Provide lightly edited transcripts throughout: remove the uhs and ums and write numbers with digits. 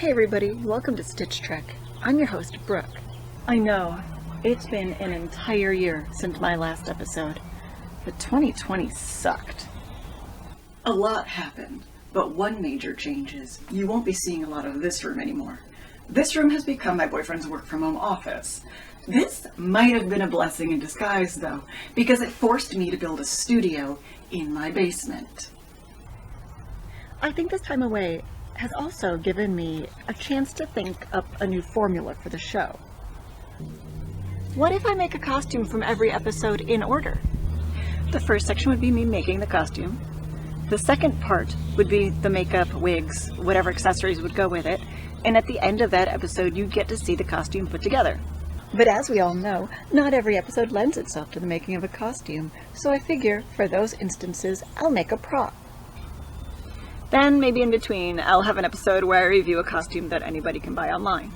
Hey everybody, welcome to Stitch Trek. I'm your host, Brooke. I know, it's been an entire year since my last episode, but 2020 sucked. A lot happened, but one major change is you won't be seeing a lot of this room anymore. This room has become my boyfriend's work-from-home office. This might have been a blessing in disguise, though, because it forced me to build a studio in my basement. I think this time away has also given me a chance to think up a new formula for the show. What if I make a costume from every episode in order? The first section would be me making the costume. The second part would be the makeup, wigs, whatever accessories would go with it, and at the end of that episode you'd get to see the costume put together. But as we all know, not every episode lends itself to the making of a costume, so I figure for those instances I'll make a prop. Then, maybe in between, I'll have an episode where I review a costume that anybody can buy online.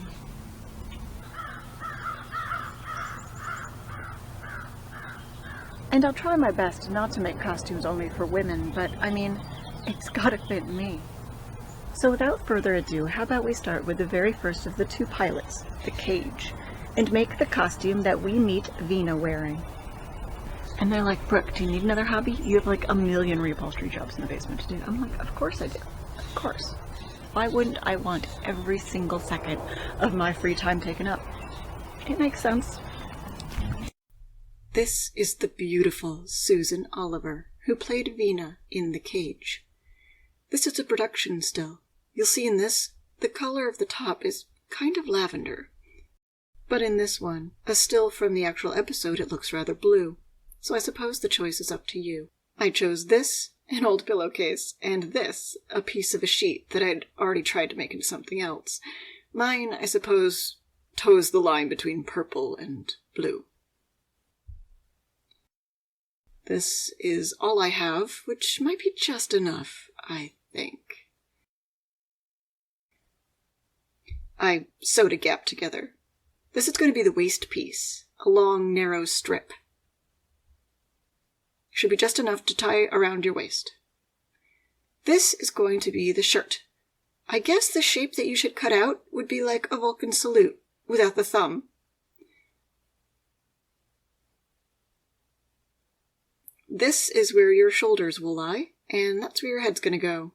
And I'll try my best not to make costumes only for women, but, I mean, it's gotta fit me. So without further ado, how about we start with the very first of the two pilots, the cage, and make the costume that we meet Vina wearing. And they're like, Brooke, do you need another hobby? You have like a million reupholstery jobs in the basement to do. I'm like, of course I do. Of course. Why wouldn't I want every single second of my free time taken up? It makes sense. This is the beautiful Susan Oliver, who played Vina in The Cage. This is a production still. You'll see in this, the color of the top is kind of lavender. But in this one, a still from the actual episode, it looks rather blue. So I suppose the choice is up to you. I chose this, an old pillowcase, and this, a piece of a sheet that I'd already tried to make into something else. Mine, I suppose, toes the line between purple and blue. This is all I have, which might be just enough, I think. I sewed a gap together. This is going to be the waist piece, a long, narrow strip. Should be just enough to tie around your waist. This is going to be the shirt. I guess the shape that you should cut out would be like a Vulcan salute, without the thumb. This is where your shoulders will lie, and that's where your head's gonna go.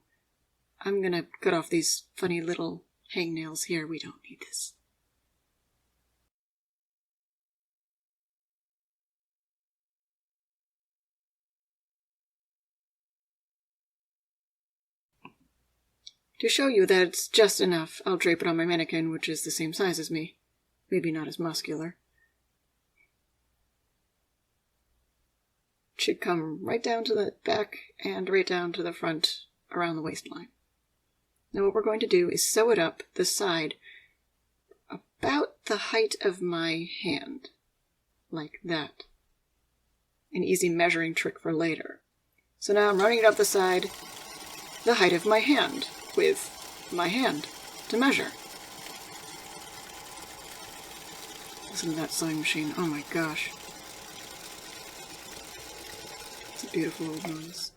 I'm gonna cut off these funny little hangnails here. We don't need this. To show you that it's just enough, I'll drape it on my mannequin, which is the same size as me. Maybe not as muscular. It should come right down to the back and right down to the front around the waistline. Now what we're going to do is sew it up the side about the height of my hand. Like that. An easy measuring trick for later. So now I'm running it up the side, the height of my hand, with my hand to measure. Listen to that sewing machine. Oh my gosh. It's a beautiful old noise.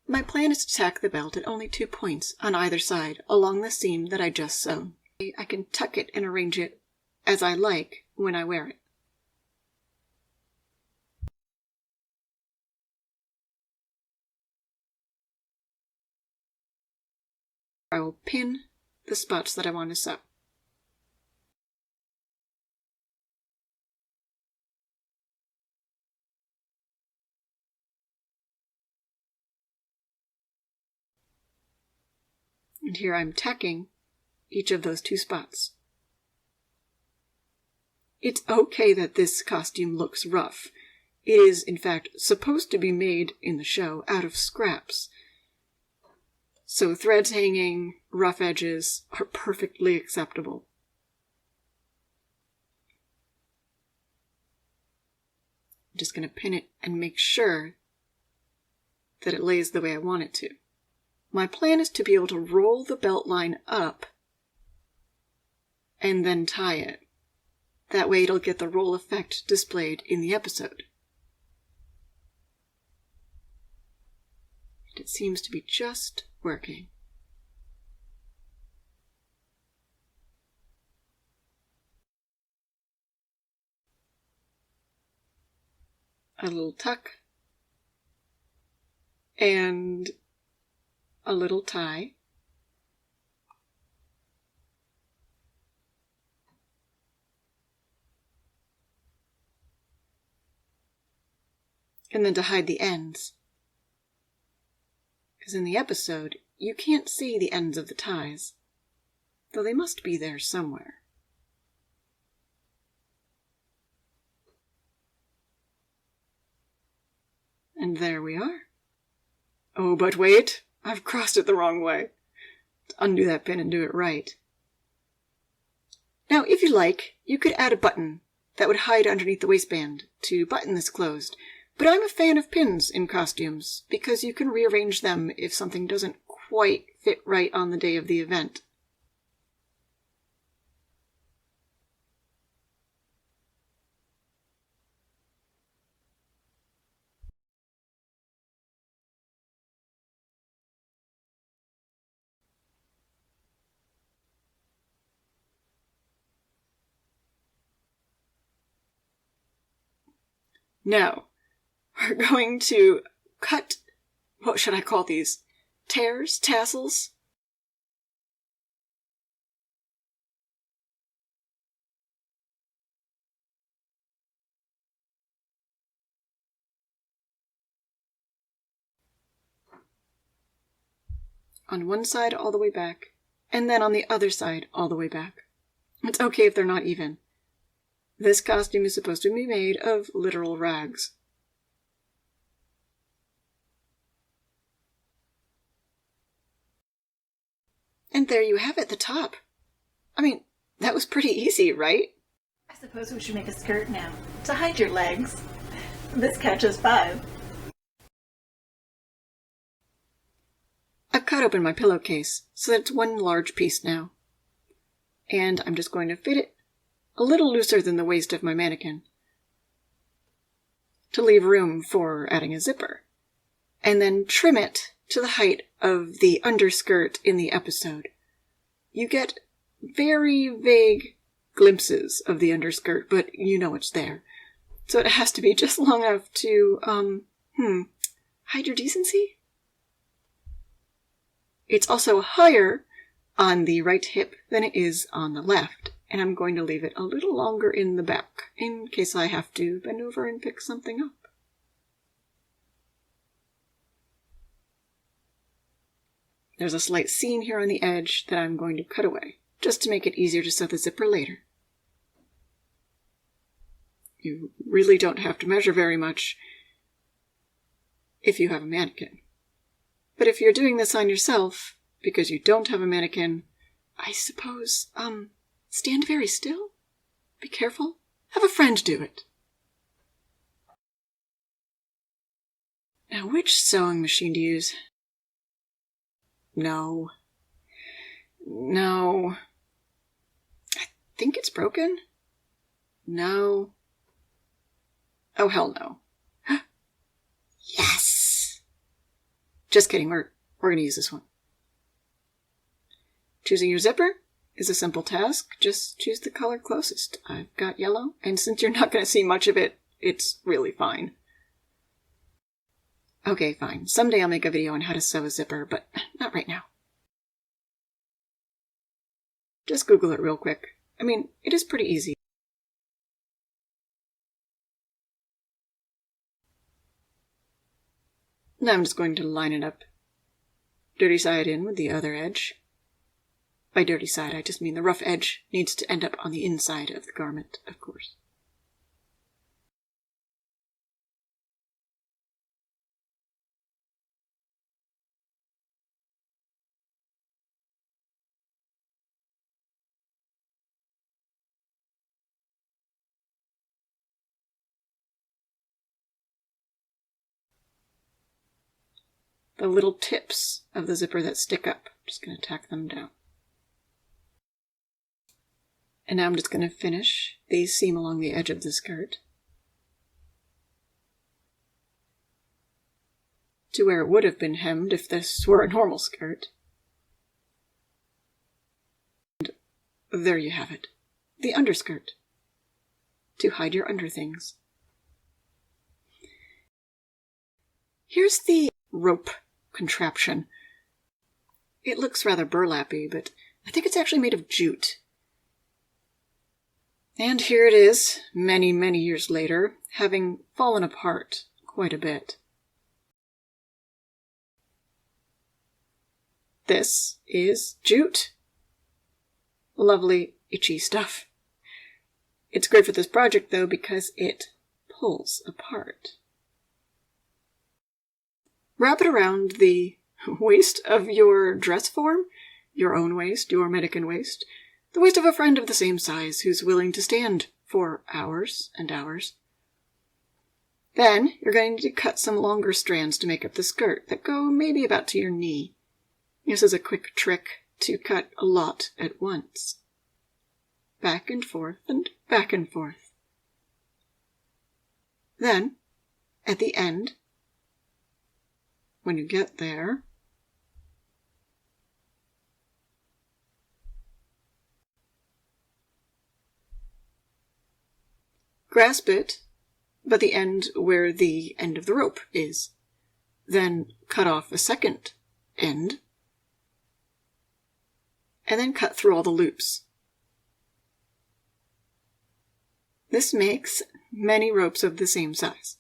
My plan is to tack the belt at only 2 points on either side along the seam that I just sewn. I can tuck it and arrange it as I like when I wear it. I will pin the spots that I want to sew. And here I'm tacking each of those 2 spots. It's okay that this costume looks rough. It is, in fact, supposed to be made in the show out of scraps. So threads hanging, rough edges are perfectly acceptable. I'm just going to pin it and make sure that it lays the way I want it to. My plan is to be able to roll the belt line up and then tie it. That way it'll get the roll effect displayed in the episode. it seems to be just working. A little tuck, and a little tie. And then to hide the ends, because in the episode, you can't see the ends of the ties, though they must be there somewhere. And there we are. Oh, but wait! I've crossed it the wrong way. To undo that pin and do it right. Now, if you like, you could add a button that would hide underneath the waistband to button this closed. But I'm a fan of pins in costumes, because you can rearrange them if something doesn't quite fit right on the day of the event. Now, we're going to cut, what should I call these? Tears? Tassels? On one side all the way back, and then on the other side all the way back. It's okay if they're not even. This costume is supposed to be made of literal rags. And there you have it, the top. I mean, that was pretty easy, right? I suppose we should make a skirt now, to hide your legs. This catches 5. I've cut open my pillowcase, so that it's one large piece now. And I'm just going to fit it a little looser than the waist of my mannequin, to leave room for adding a zipper. And then trim it to the height of the underskirt in the episode. You get very vague glimpses of the underskirt, but you know it's there. So it has to be just long enough to, hide your decency? It's also higher on the right hip than it is on the left, and I'm going to leave it a little longer in the back, in case I have to bend over and pick something up. There's a slight seam here on the edge that I'm going to cut away, just to make it easier to sew the zipper later. You really don't have to measure very much if you have a mannequin. But if you're doing this on yourself, because you don't have a mannequin, I suppose, stand very still. Be careful. Have a friend do it. Now, which sewing machine to use? No. I think it's broken? No. Oh, hell no. Yes! Just kidding, we're going to use this one. Choosing your zipper is a simple task. Just choose the color closest. I've got yellow, and since you're not going to see much of it, it's really fine. Okay, fine. Someday I'll make a video on how to sew a zipper, but not right now. Just Google it real quick. I mean, it is pretty easy. Now I'm just going to line it up. Dirty side in with the other edge. By dirty side, I just mean the rough edge needs to end up on the inside of the garment, of course. The little tips of the zipper that stick up, I'm just going to tack them down. And now I'm just going to finish the seam along the edge of the skirt. to where it would have been hemmed if this were a normal skirt. And there you have it, the underskirt, to hide your underthings. Here's the rope contraption. It looks rather burlappy, but I think it's actually made of jute. And here it is, many, many years later, having fallen apart quite a bit. This is jute. Lovely, itchy stuff. It's great for this project, though, because it pulls apart. Wrap it around the waist of your dress form, your own waist, your Medican waist, the waist of a friend of the same size who's willing to stand for hours and hours. Then you're going to cut some longer strands to make up the skirt that go maybe about to your knee. This is a quick trick to cut a lot at once. Back and forth and back and forth. Then, at the end, when you get there, grasp it, but the end where the end of the rope is. Then cut off a second end, and then cut through all the loops. This makes many ropes of the same size.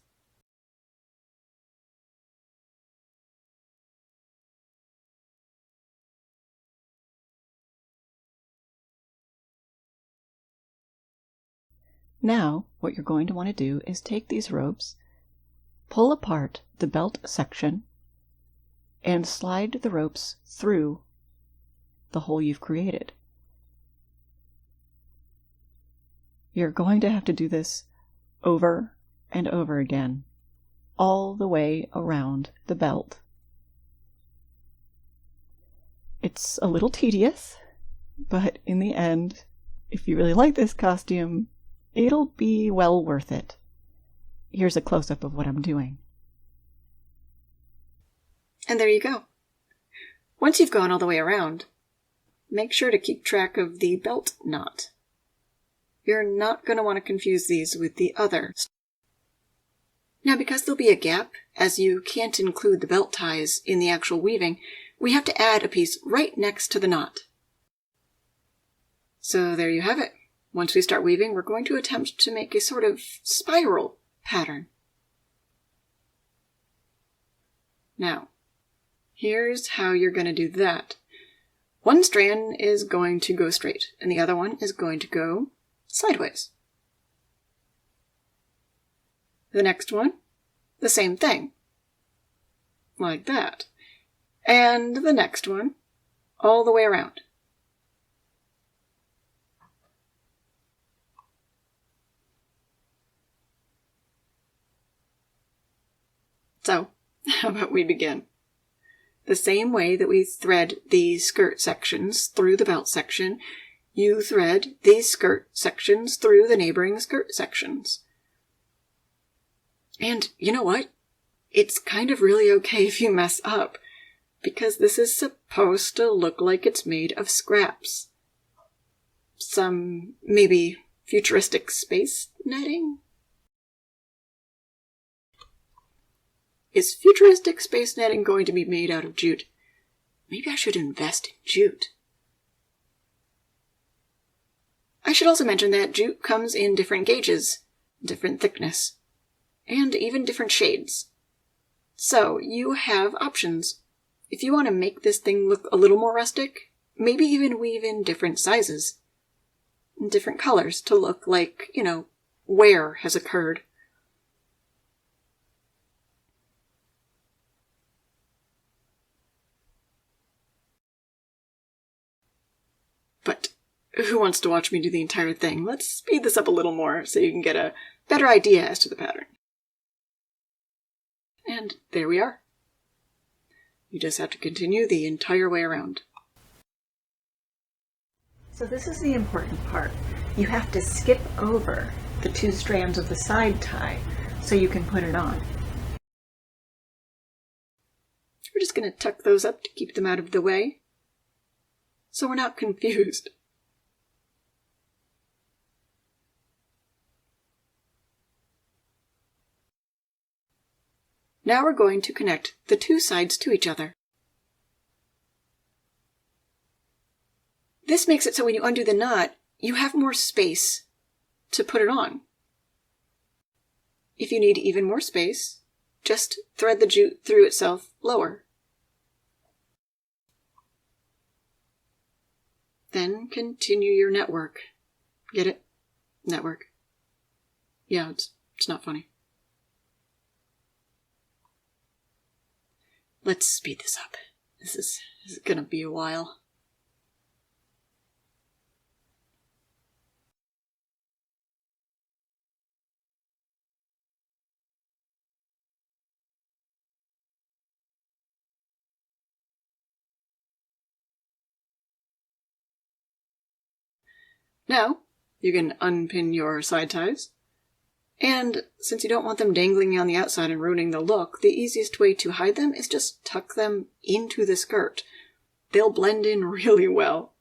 Now, what you're going to want to do is take these ropes, pull apart the belt section, and slide the ropes through the hole you've created. You're going to have to do this over and over again, all the way around the belt. It's a little tedious, but in the end, if you really like this costume, it'll be well worth it. Here's a close-up of what I'm doing. And there you go. Once you've gone all the way around, make sure to keep track of the belt knot. You're not going to want to confuse these with the other. Now, because there'll be a gap, as you can't include the belt ties in the actual weaving, we have to add a piece right next to the knot. So there you have it. Once we start weaving, we're going to attempt to make a sort of spiral pattern. Now, here's how you're going to do that. One strand is going to go straight, and the other one is going to go sideways. The next one, the same thing. Like that. And the next one, all the way around. So, how about we begin? The same way that we thread the skirt sections through the belt section, you thread these skirt sections through the neighboring skirt sections. And you know what? It's kind of really okay if you mess up, because this is supposed to look like it's made of scraps. Some, maybe, futuristic space netting? Is futuristic space netting going to be made out of jute? Maybe I should invest in jute. I should also mention that jute comes in different gauges, different thickness, and even different shades. So you have options. If you want to make this thing look a little more rustic, maybe even weave in different sizes, and different colors to look like, wear has occurred. But who wants to watch me do the entire thing? Let's speed this up a little more so you can get a better idea as to the pattern. And there we are. You just have to continue the entire way around. So this is the important part. You have to skip over the two strands of the side tie so you can put it on. We're just going to tuck those up to keep them out of the way, so we're not confused. Now we're going to connect the two sides to each other. This makes it so when you undo the knot, you have more space to put it on. If you need even more space, just thread the jute through itself lower. Then continue your network. Get it? Network. Yeah, it's not funny. Let's speed this up. This is gonna be a while. Now, you can unpin your side ties. And since you don't want them dangling on the outside and ruining the look, the easiest way to hide them is just tuck them into the skirt. They'll blend in really well.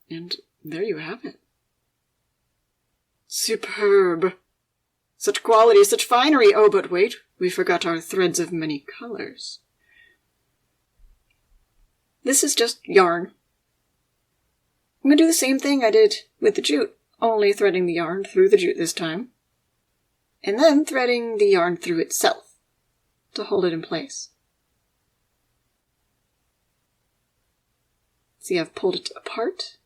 And there you have it. Superb! Such quality, such finery! Oh, but wait, we forgot our threads of many colors. This is just yarn. I'm going to do the same thing I did with the jute, only threading the yarn through the jute this time, and then threading the yarn through itself to hold it in place. See, I've pulled it apart,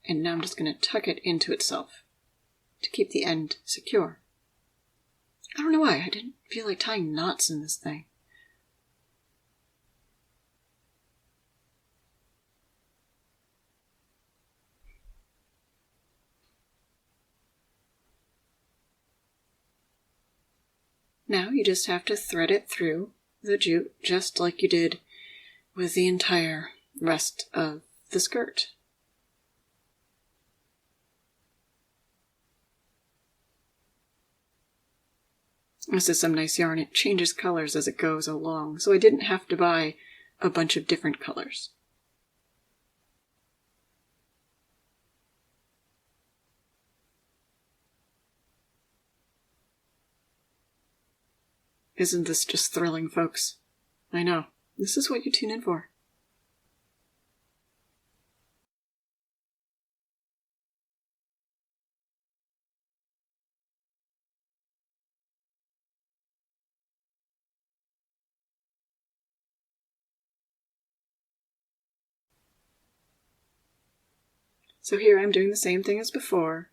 and now I'm just going to tuck it into itself to keep the end secure. I don't know why, I didn't feel like tying knots in this thing. Now you just have to thread it through the jute just like you did with the entire rest of the skirt. This is some nice yarn. It changes colors as it goes along, so I didn't have to buy a bunch of different colors. Isn't this just thrilling, folks? I know. This is what you tune in for. So here I'm doing the same thing as before,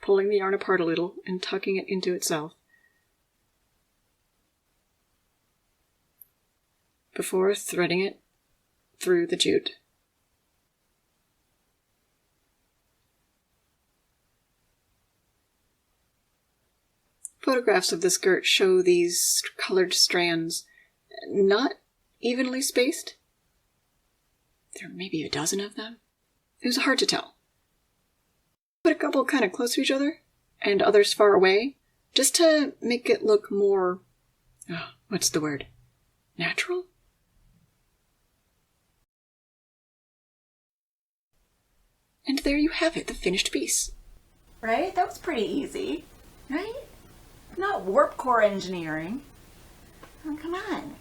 pulling the yarn apart a little and tucking it into itself. Before threading it through the jute. Photographs of the skirt show these colored strands not evenly spaced. There are maybe a dozen of them. It was hard to tell. Put a couple kind of close to each other and others far away just to make it look more, what's the word? Natural? And there you have it, the finished piece. Right? That was pretty easy, right? Not warp core engineering. Oh, come on.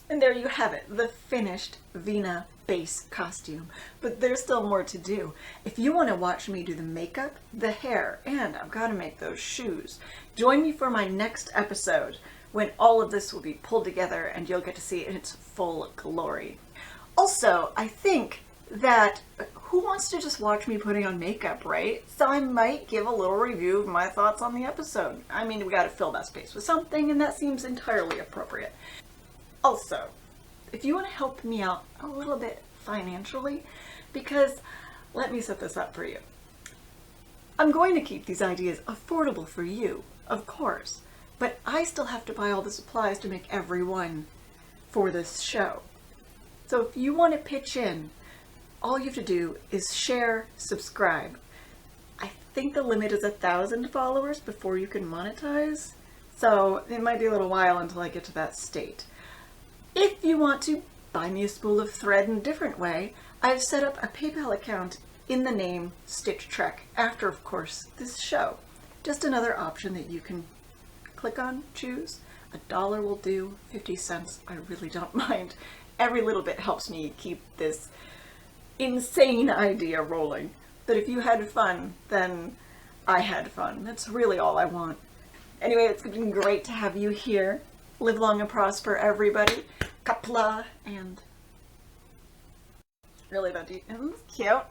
And there you have it, the finished Vina base costume. But there's still more to do. If you want to watch me do the makeup, the hair, and I've got to make those shoes, join me for my next episode when all of this will be pulled together and you'll get to see it in its full glory. Also, I think that who wants to just watch me putting on makeup, right? So I might give a little review of my thoughts on the episode. I mean, we got to fill that space with something, and that seems entirely appropriate. Also, if you want to help me out a little bit financially, because let me set this up for you. I'm going to keep these ideas affordable for you, of course, but I still have to buy all the supplies to make every one for this show. So if you want to pitch in, all you have to do is share, subscribe. I think the limit is 1,000 followers before you can monetize. So it might be a little while until I get to that state. If you want to buy me a spool of thread in a different way, I've set up a PayPal account in the name Stitch Trek after, of course, this show. Just another option that you can click on, choose. $1 will do, 50 cents, I really don't mind. Every little bit helps me keep this insane idea rolling. But if you had fun, then I had fun. That's really all I want. Anyway, it's been great to have you here. Live long and prosper, everybody. Kapla, and really don't do. Isn't this cute?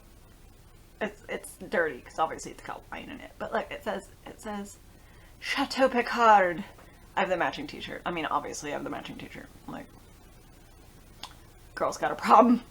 It's dirty because obviously it's got wine in it. But look, it says Chateau Picard. I have the matching t-shirt. I mean, obviously I have the matching t-shirt. Like, girl's got a problem.